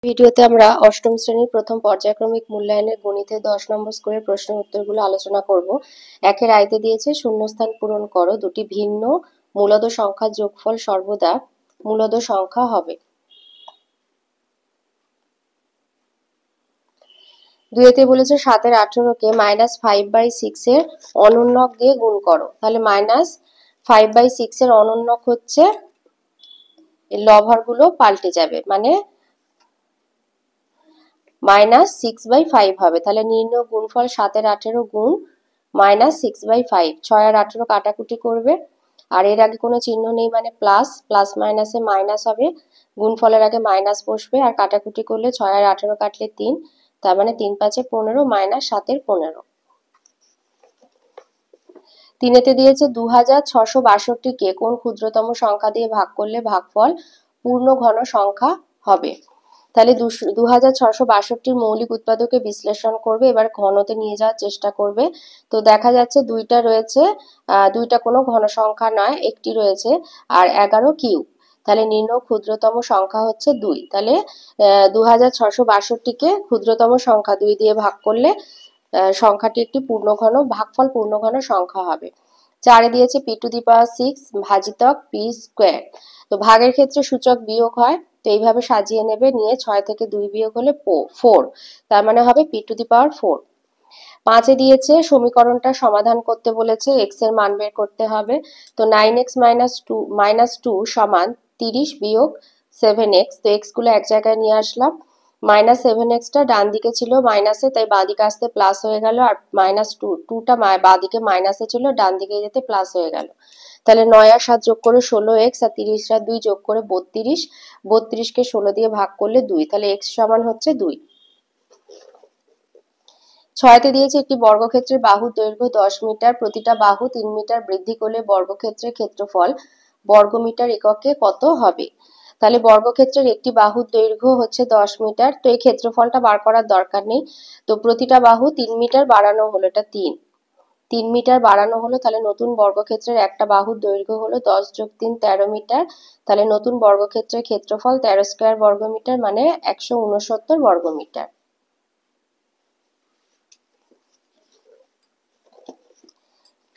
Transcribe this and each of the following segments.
ভিডিওতে আমরা অষ্টম শ্রেণীর প্রথম পর্যায়ক্রমিক মূল্যায়নের গণিতের 10 নম্বর স্কোরের প্রশ্নের উত্তরগুলো আলোচনা করব। একের আয়তে দিয়েছে শূন্যস্থান পূরণ করো, দুটি ভিন্ন মূলদ সংখ্যার যোগফল সর্বদা মূলদ সংখ্যা হবে। দুইতে বলেছে 7-এর 18কে -5/6 এর অনুন্নক দিয়ে গুণ করো। তাহলে -5/6 এর অনুন্নক হচ্ছে লভারগুলো পাল্টে যাবে, মানে -6/5 হবে। তাহলে নির্ণয় গুণফল 7-এর 18 গুণ -6/5। 6 আর 18 কাটাকুটি করবে, আর এর আগে কোনো চিহ্ন নেই মানে প্লাস, প্লাস মাইনাসে মাইনাস হবে, গুণফলের আগে মাইনাস বসবে, আর কাটাকুটি করলে 6 আর 18 কাটলে 3, তার মানে 3 5 15 -7-এর 15। তিনেতে দিয়েছে 2662কে কোন ক্ষুদ্রতম সংখ্যা দিয়ে ভাগ করলে ভাগফল পূর্ণ ঘন সংখ্যা হবে। তাহলে 2662 মৌলিক উৎপাদকে বিশ্লেষণ করবে, এবার ঘনতে নিয়ে যাওয়ার চেষ্টা করবে। তো দেখা যাচ্ছে দুইটা রয়েছে, দুইটা কোনো ঘন সংখ্যা নয়, একটি রয়েছে, আর 11 কিউব। তাহলে নির্ণয় ক্ষুদ্রতম সংখ্যা হচ্ছে 2। তাহলে 2662কে ক্ষুদ্রতম সংখ্যা 2 দিয়ে ভাগ করলে সংখ্যাটি একটি পূর্ণঘন ভাগফল পূর্ণঘন সংখ্যা হবে। 4-এ দিয়েছে p⁶ ভাজিতক p²। তো ভাগের ক্ষেত্রে সূচক বিয়োগ হয়, তো এইভাবে সাজিয়ে নেবে, নিয়ে 6 থেকে 2 বিয়োগ হলে 4, তার মানে হবে p⁴। 5-এ দিয়েছে সমীকরণটা সমাধান করতে বলেছে, x এর মান বের করতে হবে। তো 9x - 2 সমান 30 বিয়োগ 7x। তো x গুলো এক জায়গায় নিয়ে আসলাম, -7x টা ডান দিকে ছিল মাইনাসে, তাই বাঁ দিকে আসতে প্লাস হয়ে গেল, আর -2টা বাঁ দিকে মাইনাসে ছিল, ডান দিকে যেতে প্লাস হয়ে গেল। তাহলে 9 আর 7 যোগ করে 16x, আর 30 আর 2 যোগ করে 32। 32কে 16 দিয়ে ভাগ করলে 2, তাহলে x সমান হচ্ছে 2। 6-তে দিয়েছে একটি বর্গক্ষেত্রের বাহুর দৈর্ঘ্য 10 মিটার, প্রতিটা বাহু 3 মিটার বৃদ্ধি করলে বর্গক্ষেত্রের ক্ষেত্রফল বর্গমিটার এককে কত হবে। তাহলে বর্গক্ষেত্রের একটি বাহুর দৈর্ঘ্য হচ্ছে 10 মিটার, তো এই ক্ষেত্রফলটা বার করার দরকার নেই। তো প্রতিটা বাহু 3 মিটার বাড়ানো হলো, এটা 3 মিটার বাড়ানো হলো, তাহলে নতুন বর্গক্ষেত্রের একটা বাহুর দৈর্ঘ্য হলো 10 + 3 13 মিটার। তাহলে নতুন বর্গক্ষেত্রের ক্ষেত্রফল 13 স্কয়ার বর্গমিটার, মানে 169 বর্গমিটার।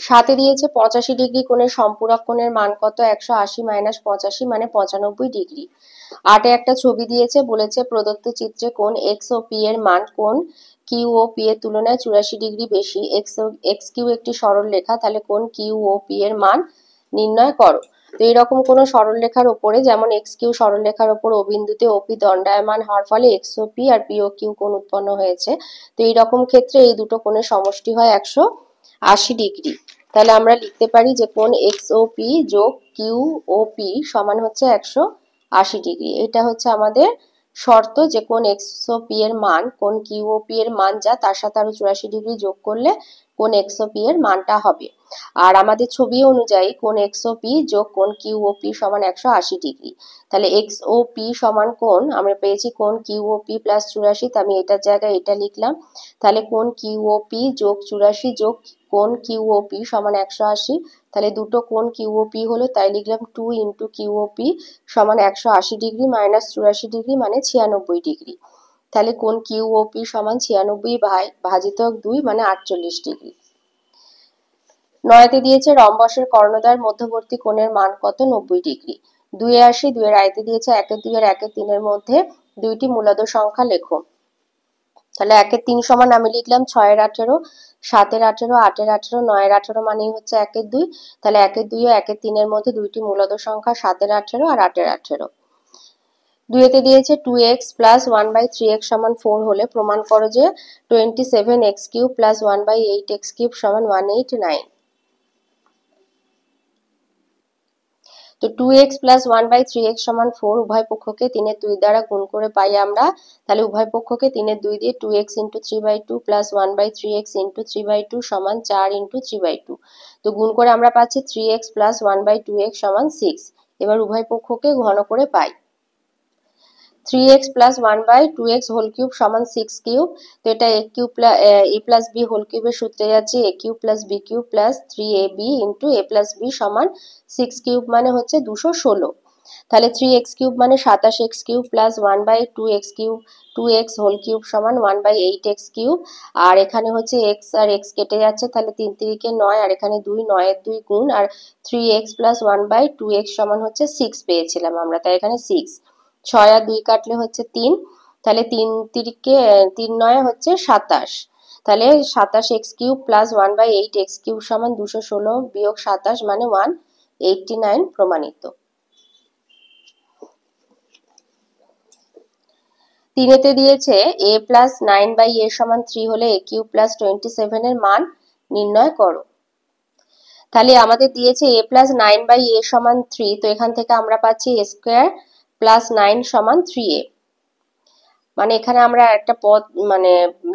7-এ দিয়েছে 85 ডিগ্রি কোণের সম্পূরক কোণের মান কত। 180 - 85 মানে 95 ডিগ্রি। 8-এ একটা ছবি দিয়েছে, বলেছে প্রদত্ত চিত্রে কোণ x ও p এর মান কোণ q ও p এর তুলনায় 84 ডিগ্রি বেশি। xq একটি সরলরেখা, তাহলে কোণ q ও p এর মান নির্ণয় করো। তো এইরকম কোনো সরলরেখার উপরে, যেমন xq সরলরেখার উপর ও বিন্দুতে OP দণ্ডায়মান হওয়ার ফলে x ও p আর p ও q কোণ উৎপন্ন হয়েছে। তো এইরকম ক্ষেত্রে এই দুটো কোণের সমষ্টি হয় 180 ডিগ্রি। তাহলে আমরা লিখতে পারি যে কোণ XOP যোগ QOP সমান হচ্ছে 180 ডিগ্রি। এটা হচ্ছে আমাদের শর্ত, যে কোণ XOP এর মান কোণ QOP এর মান যা, তার সাথে আরো 84 ডিগ্রি যোগ করলে কোণ XOP এর মানটা হবে। আর আমাদের ছবি অনুযায়ী কোণ XOP যোগ কোণ QOP সমান 180 ডিগ্রি। তাহলে XOP সমান কোণ আমরা পেয়েছি কোণ QOP প্লাস 84, তো আমি এটার জায়গায় এটা লিখলাম। তাহলে কোণ QOP যোগ 84 যোগ কোণ QOP সমান 180। তাহলে দুটো কোণ QOP হলো, তাই লিখলাম 2 × QOP সমান 180 ডিগ্রি মাইনাস 84 ডিগ্রি মানে 96 ডিগ্রি। তাহলে কোণ QOP সমান 96 ভাজিতক 2 মানে 48 ডিগ্রি। 9-তে দিয়েছে রম্বসের কর্ণদ্বয়ের মধ্যবর্তী কোণের মান কত। 90 ডিগ্রি। 2-এ আসি, 2-এর আয়তে দিয়েছে 1-এর 2 আর 1-এর 3-এর মধ্যে দুইটি মূলদ সংখ্যা লেখো। তাহলে 1-এর 3 সমান আমি লিখলাম 6-এর 18, 7-এর 18, 8-এর 18, 9-এর 18 মানেই হচ্ছে 1-এর 2। তাহলে 1-এর 2 ও 1-এর 3-এর মধ্যে দুইটি মূলদ সংখ্যা 7-এর 18 আর 8-এর 18। 2-এতে দিয়েছে 2x + 1/3x সমান 4 হলে প্রমাণ করো যে 27x³ + 1/8x³ সমান 189। তো 2x + 1/3x সমান 4, উভয় পক্ষকে 3-এর 2 দ্বারা গুণ করে পাই আমরা। তাহলে উভয় পক্ষকে 3-এর 2 দিয়ে 2x × 3/2 + 1/3x × 3/2 সমান 4 × 3/2। তো গুণ করে আমরা পাচ্ছি 3x + 1/2x সমান 6। এবার উভয় পক্ষকে ঘন করে পাই। 3x + 1/2x হোল কিউব সমান 6³ তো এটা a + b হোল কিউবের সূত্রে যাচ্ছে a³ + b³ + 3ab × a + b সমান 6³ মানে হচ্ছে 216। তাহলে 3x কিউব মানে 27x cube plus 1/2x cube 2x whole cube সমান 1/8x কিউব। আর এখানে হচ্ছে x আর x কেটে যাচ্ছে, তাহলে 3 3 কে 9 আর এখানে 2, 9 এর 2 গুণ, আর 3x প্লাস 1/2x সমান হচ্ছে 6 পেয়েছিলাম আমরা, তাই এখানে 6। 6 আর 2 কাটলে হচ্ছে 3, তাহলে 3 3 কে 3 9 হচ্ছে 27, তাহলে 27x cube plus 1/8x cube সমান 216 বিয়োগ 27 মানে 189 প্রমাণিত। তিনেতে দিয়েছে a প্লাস 9/a সমান 3 হলে a কিউব প্লাস 27 এর মান নির্ণয় করো। তাহলে আমাদের দিয়েছে a প্লাস 9/a সমান 3, তো এখান থেকে আমরা পাচ্ছি a স্কোয়ার প্লাস 9 সমান 3a, মানে এখানে আমরা একটা পদ মানে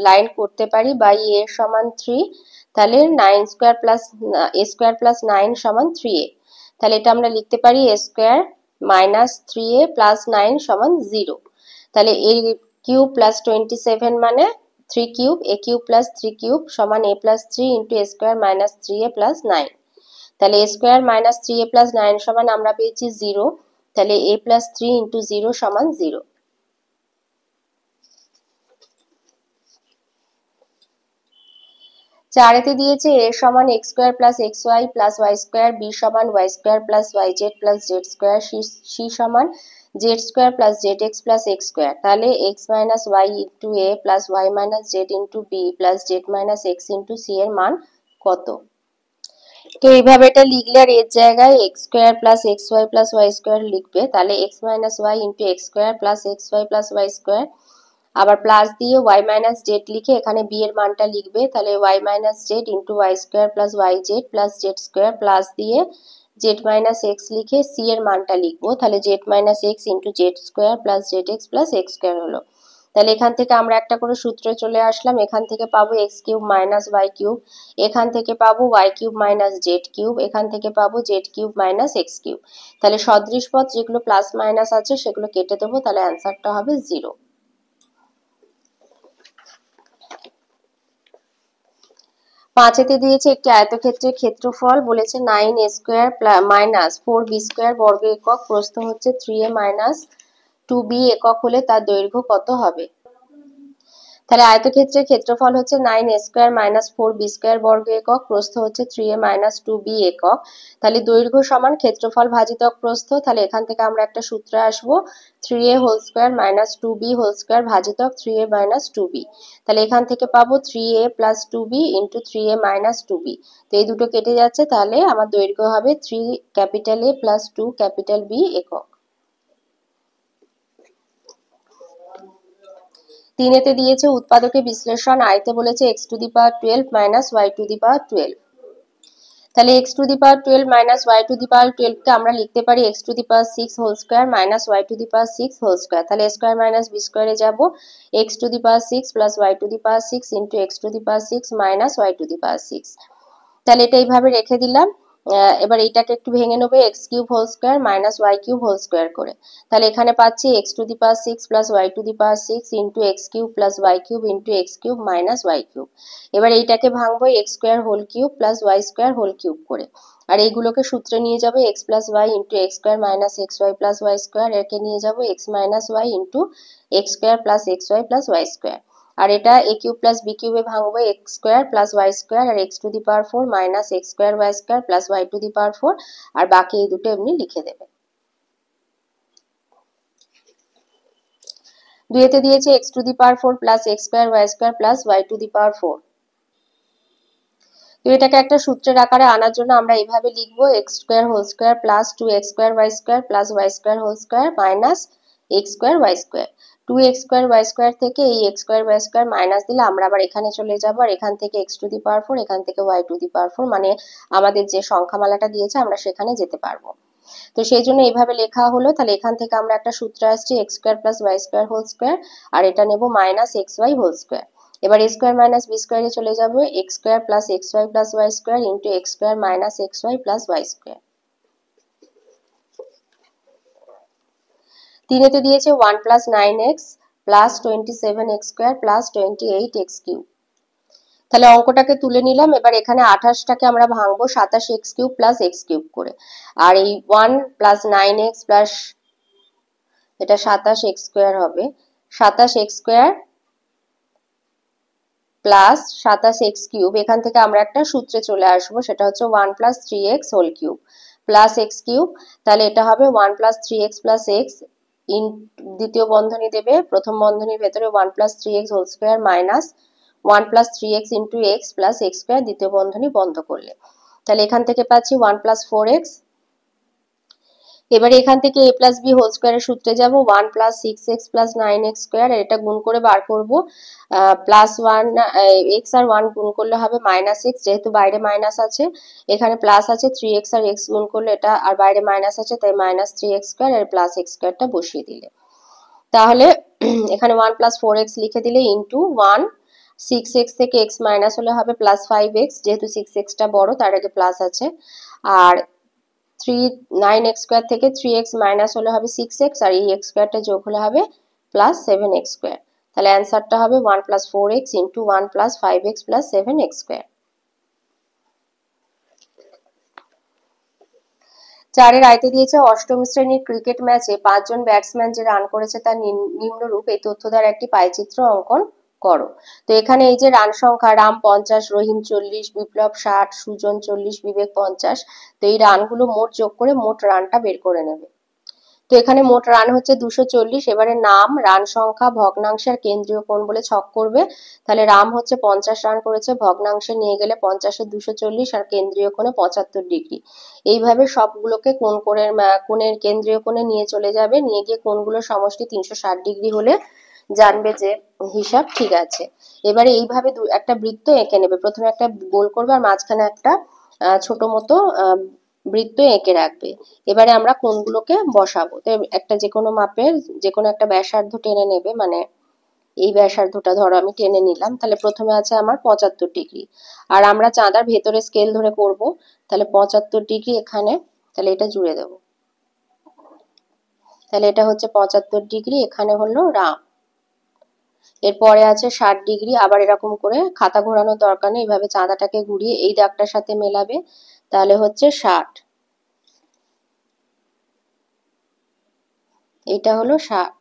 লাইন করতে পারি বাই a সমান 3, তাহলে 9 square plus a square plus 9 সমান 3a, তাহলে এটা আমরা লিখতে পারি a square minus 3a plus 9 সমান 0। তাহলে a কিউব প্লাস 27 মানে 3 cube, a cube plus 3 cube সমান a plus 3 into a square minus 3a plus 9, তাহলে a square minus 3a plus 9 সমান আমরা পেয়েছি 0, তাহলে a প্লাস 3 ইন্টু 0 সমান 0। চারেতে দিয়েছে a সমান x square plus xy plus y square, b সমান y square plus yz plus z square, c সমান z square plus zx plus x square, তাহলে x minus y into a plus y minus z into b plus z minus x into c এর মান কত? তো এইভাবে এটা লিখলে আর এর জায়গায় x square plus xy plus y square লিখবে, তাহলে x minus y into x square plus xy plus y square, আবার প্লাস দিয়ে y মাইনাস জেড লিখে এখানে b এর মানটা লিখবে, তাহলে y minus Z into y square plus yz plus z square, plus দিয়ে z মাইনাস x লিখে c এর মানটা লিখবো, তাহলে z minus x into z square plus zx plus x square হলো। তাহলে এখান থেকে আমরা একটা করে সূত্রে চলে আসলাম, এখান থেকে পাবো x cube minus y cube, এখান থেকে পাবো y cube minus z cube, এখান থেকে পাবো z cube minus x cube. তাহলে সদৃশ পদ যেগুলো প্লাস মাইনাস আছে সেগুলো কেটে দেবো, তাহলে অ্যান্সারটা হবে 0। পাঁচেতে দিয়েছে একটি আয়তক্ষেত্রের ক্ষেত্রফল, বলেছে 9a square minus 4b square বর্গ একক, প্রস্থ হচ্ছে 3a মাইনাস 2b একক হলে তার দৈর্ঘ্য কত হবে? তাহলে আয়তক্ষেত্রের ক্ষেত্রফল হচ্ছে 9a square minus 4b square বর্গ একক, প্রস্থ হচ্ছে 3a মাইনাস 2b একক, তাহলে দৈর্ঘ্য সমান ক্ষেত্রফল ভাজিতক প্রস্থ, তাহলে এখান থেকে আমরা একটা সূত্রে আসবো 3a whole square minus 2b whole square ভাজিতক 3a মাইনাস 2b, তাহলে এখান থেকে পাবো 3a plus 2b into 3a minus 2b, তো এই দুটো কেটে যাচ্ছে, তাহলে আমার দৈর্ঘ্য হবে 3 capital A plus 2 capital B একক। তিনেতে দিয়েছে উৎপাদকে বিশ্লেষণ, আয়তে বলেছে x to the power 12 minus y to the power 12, তাহলে x to the power 12 minus y to the power 12 কে আমরা লিখতে পারি x to the power 6 whole square minus y to the power 6 whole square, তাহলে a square minus b স্কোয়ারে যাব, x to the power 6 plus y to the power 6 into x to the power 6 minus y to the power 6, তাহলে এটা এইভাবে রেখে দিলাম। এবার এইটাকে একটু ভেঙে নেবে, x cube whole square minus y cube whole square করে, তাহলে এখানে পাচ্ছি x to the power 6 plus y to the power 6 into x cube plus y cube into x cube minus y cube. এবার এইটাকে ভাঙবো x square whole cube plus y square whole cube করে, আর এইগুলোকে সূত্রে নিয়ে যাবো x plus y into x square minus x y plus y square, একে নিয়ে যাবো x minus y into x square plus x y plus y square, আর এটা এ কিউব প্লাস বি কিউবে ভাঙবো x square plus y square আর x to the power 4 minus x square y square plus y to the power 4, আর বাকি এই দুটো এমনি লিখে দেবে। দুইতে দিয়েছে x to the power 4 plus x square y square plus y to the power 4, তো এটাকে একটা সূত্রের আকারে আনার জন্য আমরা এইভাবে লিখবো x square whole square plus 2x square y square plus y square whole square minus x square y square, 2x square y square থেকে এই x square y square minus দিলে আমরা আবার এখানে চলে যাবো, আর এখান থেকে এক্স টু দি পাওয়ার 4 এখান থেকে ওয়াই টু দি পাওয়ার 4, মানে আমাদের যে সংখ্যামালাটা দিয়েছে আমরা সেখানে যেতে পারবো, তো সেই জন্য এইভাবে লেখা হলো। তাহলে এখান থেকে আমরা একটা সূত্র আসছে x square plus y square whole square, আর এটা নেব minus x y whole square, এবার এ স্কোয়ার মাইনাস বি স্কোয়ারে চলে যাবো x square plus x y plus y square into x square minus x y plus y square. তিনেতে দিয়েছে 1 plus 9x plus 27x square plus 28x cube, তাহলে অঙ্কটাকে তুলে নিলাম, এবার এখানে 28টাকে আমরা ভাঙবো 27x cube plus x cube করে, আর এই 1 প্লাস 9x প্লাস এটা 27x স্কোয়ার হবে। 27x square plus 27x cube, এখান থেকে আমরা একটা সূত্রে চলে আসবো, সেটা হচ্ছে 1 + 3x whole cube plus x cube. তাহলে এটা হবে 1 + 3x + x ইন দ্বিতীয় বন্ধনী দেবে, প্রথম বন্ধনীর ভেতরে 1 + 3x whole square minus 1 + 3x into x plus x square, দ্বিতীয় বন্ধনী বন্ধ করলে। তাহলে এখান থেকে পাচ্ছি 1 + 4x। এবারে এখান থেকে a + b হোল স্কোয়ারের সূত্রে যাব, 1 + 6x + 9x স্কোয়ার, এটা গুণ করে বার করব। +1 x আর 1 গুণ করলে হবে -x, যেহেতু বাইরে মাইনাস আছে, এখানে প্লাস আছে 3x আর x গুণ করলে এটা, আর বাইরে মাইনাস আছে তাই -3x স্কোয়ার আর প্লাস x স্কোয়ারটা বসিয়ে দিলে, তাহলে এখানে 1 + 4x লিখে দিলে ইন্টু 1, 6x থেকে x মাইনাস হলে হবে +5x, যেহেতু 6x টা বড় তার আগে প্লাস আছে, আর 9x স্কোয়ার থেকে 3x মাইনাস হলে হবে 6x, আর এই x স্কোয়ারটা যোগ হলে হবে +7x স্কোয়ার। তাহলে অ্যান্সারটা হবে 1 + 4x into 1 + 5x + 7x square. 4 আয়তে দিয়েছে অষ্টম শ্রেণীর ক্রিকেট ম্যাচে 5 জন ব্যাটসম্যান যে রান করেছে তার নিম্নরূপ, এই তথ্য দ্বারা একটি পাইচিত্র অঙ্কন করো। তো এখানে এই যে রান সংখ্যা, রাম 50, রহিম 40, বিপ্লব 60, সুজন 40, বিবেক 50, তো এই রানগুলো মোট যোগ করে মোট রানটা বের করে নেবে। তো এখানে মোট রান হচ্ছে 240। এবারে নাম, রান সংখ্যা, ভগ্নাংশ আর কেন্দ্রীয় কোণ বলে ছক করবে। তাহলে রাম হচ্ছে 50 রান করেছে, ভগ্নাংশে নিয়ে গেলে 50 এর 240 আর কেন্দ্রীয় কোণে 75 ডিগ্রি। এইভাবে সবগুলোকে কোণের কেন্দ্রীয় কোণে নিয়ে চলে যাবে, নিয়ে গিয়ে কোণগুলোর সমষ্টি 360 ডিগ্রি হলে জানবে যে হিসাব ঠিক আছে। এবারে এইভাবে একটা বৃত্ত এঁকে নেবে, প্রথমে একটা গোল করবে আর মাঝখানে একটা ছোট মতো বৃত্ত এঁকে রাখবে। এবারে আমরা কোণগুলোকে বসাবো। তো একটা যে কোনো মাপের যে কোনো একটা ব্যাসার্ধ টেনে নেবে, মানে এই ব্যাসার্ধটা ধরো আমি টেনে নিলাম, তাহলে প্রথমে আছে আমার 75 ডিগ্রি, আর আমরা চাঁদার ভেতরে স্কেল ধরে করব, তাহলে 75 ডিগ্রি এখানে, তাহলে এটা জুড়ে দেব। তাহলে এটা হচ্ছে 75 ডিগ্রি, এখানে হলো রাম। এরপরে আছে 60 ডিগ্রি, আবার এরকম করে খাতা ঘোরানোর দরকার নেই, এইভাবে চাঁদাটাকে ঘুরিয়ে এই দাগটার সাথে মেলাবে, তাহলে হচ্ছে 60। এটা হলো 60,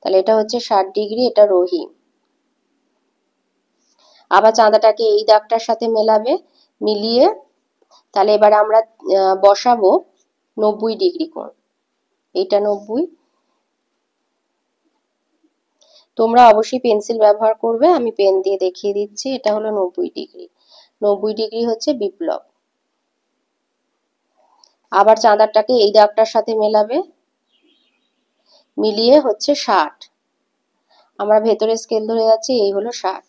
তাহলে এটা হচ্ছে 60 ডিগ্রি, এটা রহিম। আবার চাঁদাটাকে এই দাগটার সাথে মেলাবে, মিলিয়ে তাহলে এবার আমরা বসাবো 90 ডিগ্রি কোণ, এইটা 90। তোমরা অবশ্যই পেন্সিল ব্যবহার করবে, আমি পেন দিয়ে দেখিয়ে দিচ্ছি। এটা হলো 90 ডিগ্রি, 90 ডিগ্রি হচ্ছে বিপ্লব। আবার চাঁদারটাকে এই দাগটার সাথে মেলাবে, মিলিয়ে হচ্ছে 60। আমরা ভেতরে স্কেল ধরে যাচ্ছি, এই হলো 60।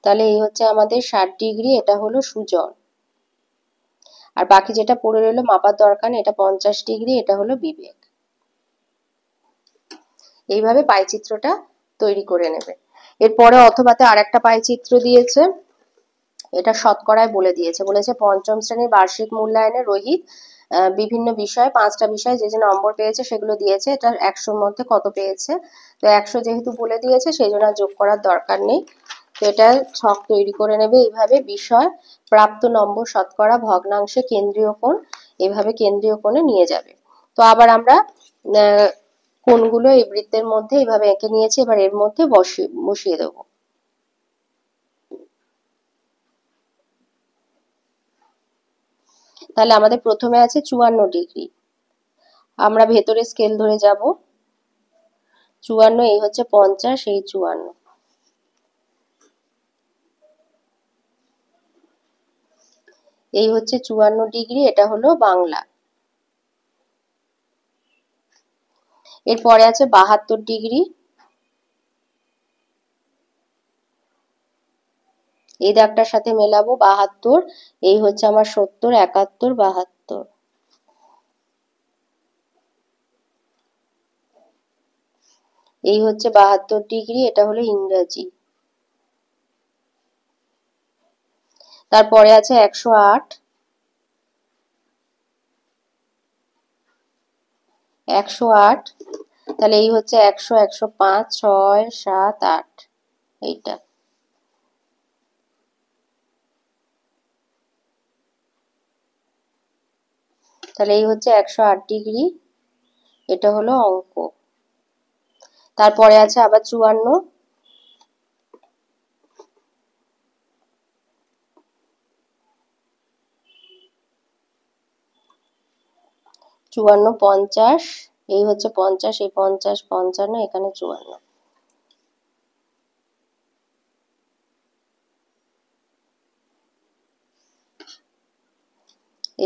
তাহলে এই হচ্ছে আমাদের 60 ডিগ্রি, এটা হলো সুজন। আর বাকি যেটা পড়ে রইলো মাপার দরকার নেই, এটা 50 ডিগ্রি, এটা হলো বিবেক। এইভাবে পাইচিত্রটা তৈরি করে নেবে। এরপরে অথবাতে আর একটা পাইচিত্র দিয়েছে, এটা শতকরায় বলে দিয়েছে, বলেছে পঞ্চম শ্রেণীর বার্ষিক মূল্যায়নে রোহিত বিভিন্ন বিষয় 5টা বিষয় যে যে নম্বর পেয়েছে সেগুলো দিয়েছে, এটা 100-র মধ্যে কত পেয়েছে। তো 100 যেহেতু বলে দিয়েছে সেই জন্য যোগ করার দরকার নেই। তো এটা ছক তৈরি করে নেবে এইভাবে, বিষয়, প্রাপ্ত নম্বর, শতকরা, ভগ্নাংশে, কেন্দ্রীয় কোণ, এইভাবে কেন্দ্রীয় কোণে নিয়ে যাবে। তো আবার আমরা কোণগুলো এই বৃত্তের মধ্যে এইভাবে এঁকে নিয়েছি, এবার এর মধ্যে বসিয়ে দেবো। তাহলে আমাদের প্রথমে আছে 54 ডিগ্রি, আমরা ভেতরে স্কেল ধরে যাব, 54, এই হচ্ছে 50, এই 54। এই হচ্ছে 54 ডিগ্রি, এটা হলো বাংলা। এরপরে আছে 72 ডিগ্রি, এই দাগটার সাথে মেলাবো 72, এই হচ্ছে আমার 70, 71, 72। এই হচ্ছে 72 ডিগ্রি, এটা হলো ইংরেজি। তারপরে আছে 108, 108, তাহলে এই হচ্ছে 100, 105, 6, 7, 8, এইটা। তাহলে এই হচ্ছে 108 ডিগ্রি, এটা হলো অঙ্ক। তারপরে আছে আবার 54, 54, 50, এই হচ্ছে 50, এই 50, 55, এখানে 54।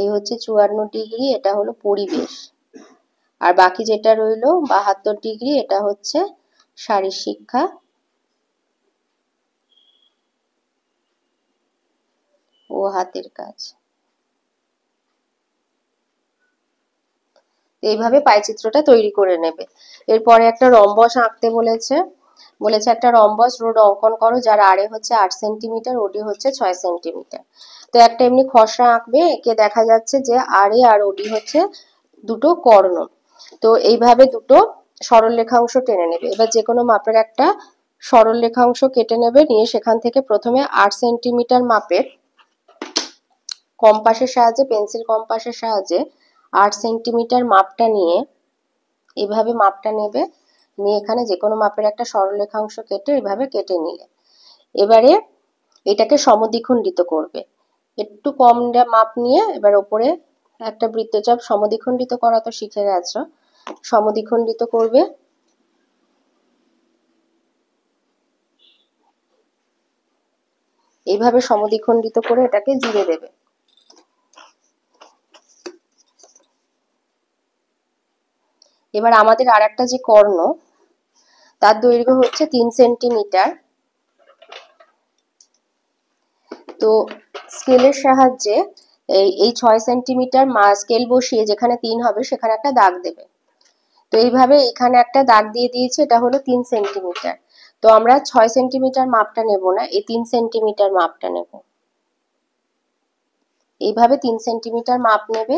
এই হচ্ছে 54 ডিগ্রি, এটা হলো পরিবেশ। আর বাকি যেটা রইলো 72 ডিগ্রি, এটা হচ্ছে শারীরশিক্ষা ও হাতের কাজ। এইভাবে পাইচিত্রটা তৈরি করে নেবে। এরপরে একটা রম্বস আঁকতে বলেছে। একটা রম্বস রোড অঙ্কন করো যার আরে হচ্ছে 8 সেন্টিমিটার, ওডি হচ্ছে 6 সেন্টিমিটার। তো একটা এমনি খসড়া আঁকবে, একে দেখা যাচ্ছে যে আরে আর ওডি হচ্ছে দুটো কর্ণ। তো এইভাবে দুটো সরল রেখাংশ টেনে নেবে। এবার যে কোনো মাপের একটা সরল রেখাংশ কেটে নেবে, নিয়ে সেখান থেকে প্রথমে 8 সেন্টিমিটার মাপের কম্পাসের সাহায্যে, পেন্সিল কম্পাসের সাহায্যে 8 সেন্টিমিটার মাপটা নিয়ে এইভাবে মাপটা নেবে, নিয়ে এখানে যে কোনো মাপের একটা সরলরেখাংশ কেটে এইভাবে কেটে নিলে এবারে এটাকে সমদ্বিখণ্ডিত করবে। একটু কম মাপ নিয়ে এবার ওপরে একটা বৃত্তচাপ, সমদ্বিখণ্ডিত করা তো শিখে গেছো, সমদ্বিখণ্ডিত করবে। এইভাবে সমদ্বিখণ্ডিত করে এটাকে জুড়ে দেবে। এবার আমাদের আর একটা যে কর্ণ, তার দৈর্ঘ্য হচ্ছে 3 সেন্টিমিটার। তো স্কেলের সাহায্যে এই 6 সেন্টিমিটার স্কেল বসিয়ে যেখানে 3 হবে সেখানে একটা দাগ দেবে। তো এইভাবে এখানে একটা দাগ দিয়ে দিয়েছে, এটা হলো 3 সেন্টিমিটার। তো আমরা 6 সেন্টিমিটার মাপটা নেব না, এই 3 সেন্টিমিটার মাপটা নেব। এইভাবে 3 সেন্টিমিটার মাপ নেবে,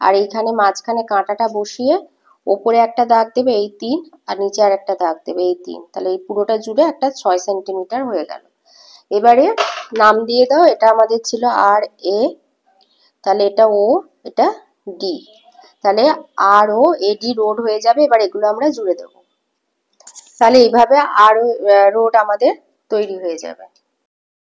আর এইখানে মাঝখানে কাঁটাটা বসিয়ে ওপরে একটা দাগ দেবে এই 3, আর নিচে আর একটা দাগ দেবে এই 3। তাহলে এই পুরোটা জুড়ে একটা 6 সেন্টিমিটার হয়ে গেল। এবারে নাম দিয়ে দাও, এটা আমাদের ছিল আর এ, তাহলে এটা ও, এটা ডি, তাহলে আর ও এডি রোড হয়ে যাবে। এবার এগুলো আমরা জুড়ে দেবো। তাহলে এইভাবে আর রোড আমাদের তৈরি হয়ে যাবে।